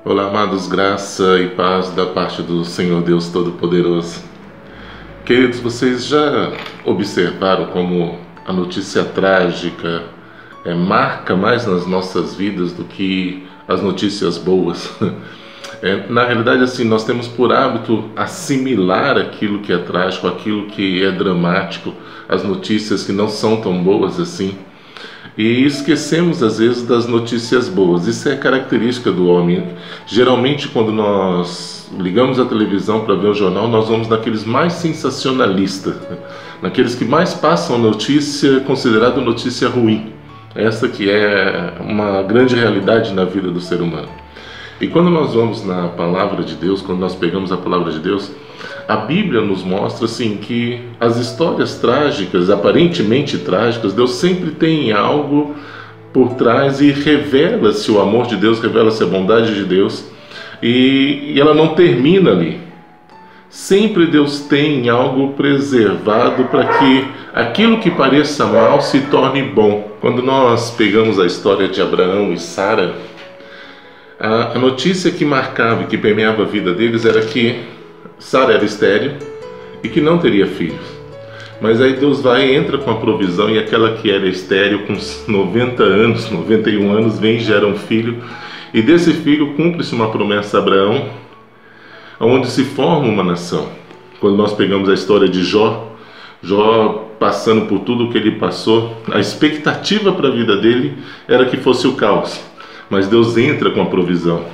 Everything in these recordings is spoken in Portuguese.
Olá, amados, graça e paz da parte do Senhor Deus Todo-Poderoso. Queridos, vocês já observaram como a notícia trágica marca mais nas nossas vidas do que as notícias boas? Na realidade, assim, nós temos por hábito assimilar aquilo que é trágico, aquilo que é dramático, as notícias que não são tão boas assim. E esquecemos às vezes das notícias boas. Isso é característica do homem. Geralmente quando nós ligamos a televisão para ver o jornal, nós vamos naqueles mais sensacionalistas, naqueles que mais passam notícia considerada notícia ruim. Essa que é uma grande realidade na vida do ser humano. E quando nós vamos na palavra de Deus, quando nós pegamos a palavra de Deus, a Bíblia nos mostra assim que as histórias trágicas, aparentemente trágicas, Deus sempre tem algo por trás e revela-se o amor de Deus, revela-se a bondade de Deus, e ela não termina ali. Sempre Deus tem algo preservado para que aquilo que pareça mal se torne bom. Quando nós pegamos a história de Abraão e Sara, a notícia que marcava e que permeava a vida deles era que Sara era estéril e que não teria filhos. Mas aí Deus vai e entra com a provisão, e aquela que era estéril com 90 anos, 91 anos, vem e gera um filho. E desse filho cumpre-se uma promessa a Abraão, onde se forma uma nação. Quando nós pegamos a história de Jó passando por tudo o que ele passou, a expectativa para a vida dele era que fosse o caos. Mas Deus entra com a provisão.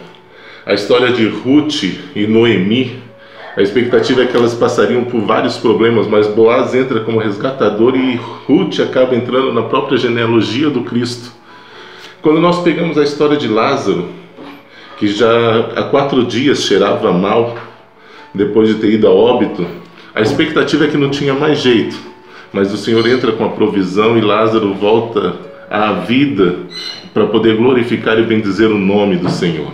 A história de Ruth e Noemi, a expectativa é que elas passariam por vários problemas, mas Boaz entra como resgatador e Ruth acaba entrando na própria genealogia do Cristo. Quando nós pegamos a história de Lázaro, que já há 4 dias cheirava mal, depois de ter ido a óbito, a expectativa é que não tinha mais jeito, mas o Senhor entra com a provisão e Lázaro volta à vida para poder glorificar e bendizer o nome do Senhor.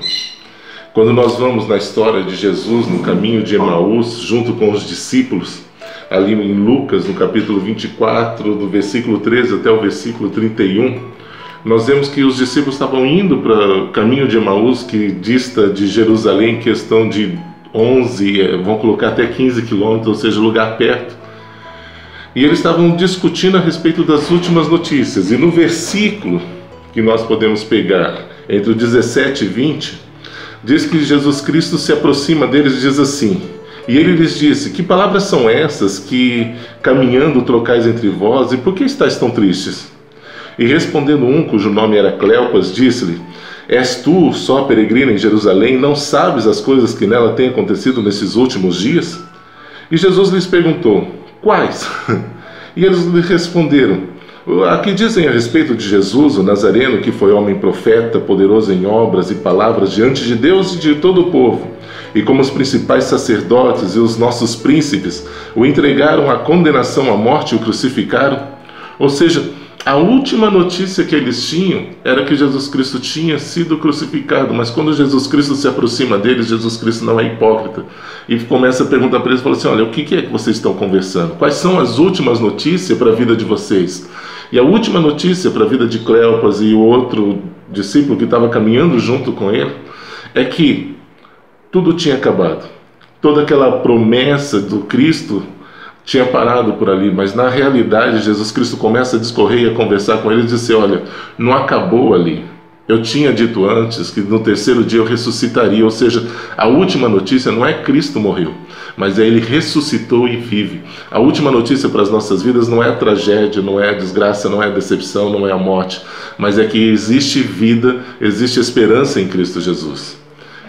Quando nós vamos na história de Jesus no caminho de Emaús, junto com os discípulos, ali em Lucas, no capítulo 24, do versículo 13 até o versículo 31, nós vemos que os discípulos estavam indo para o caminho de Emaús, que dista de Jerusalém em questão de 11, vão colocar até 15 quilômetros, ou seja, lugar perto. E eles estavam discutindo a respeito das últimas notícias. E no versículo que nós podemos pegar, entre o 17 e 20, diz que Jesus Cristo se aproxima deles e diz assim: e ele lhes disse, que palavras são essas que caminhando trocais entre vós, e por que estáis tão tristes? E respondendo um, cujo nome era Cleopas, disse-lhe: és tu só peregrino em Jerusalém, não sabes as coisas que nela têm acontecido nesses últimos dias? E Jesus lhes perguntou: quais? E eles lhe responderam: aqui dizem a respeito de Jesus, o Nazareno, que foi homem profeta, poderoso em obras e palavras diante de Deus e de todo o povo. E como os principais sacerdotes e os nossos príncipes o entregaram à condenação à morte e o crucificaram. Ou seja, a última notícia que eles tinham era que Jesus Cristo tinha sido crucificado. Mas quando Jesus Cristo se aproxima deles, Jesus Cristo não é hipócrita. E começa a perguntar para eles, fala assim: olha, o que é que vocês estão conversando? Quais são as últimas notícias para a vida de vocês? E a última notícia para a vida de Cleopas e o outro discípulo que estava caminhando junto com ele é que tudo tinha acabado. Toda aquela promessa do Cristo tinha parado por ali, mas na realidade Jesus Cristo começa a discorrer e a conversar com ele e dizer: olha, não acabou ali. Eu tinha dito antes que no 3º dia eu ressuscitaria. Ou seja, a última notícia não é Cristo morreu, mas é Ele ressuscitou e vive. A última notícia para as nossas vidas não é a tragédia, não é a desgraça, não é a decepção, não é a morte, mas é que existe vida, existe esperança em Cristo Jesus.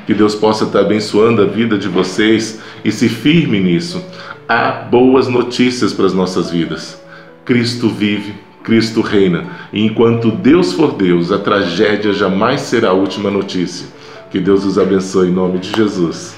Que Deus possa estar abençoando a vida de vocês e se firme nisso. Há boas notícias para as nossas vidas. Cristo vive, Cristo reina. E enquanto Deus for Deus, a tragédia jamais será a última notícia. Que Deus os abençoe em nome de Jesus.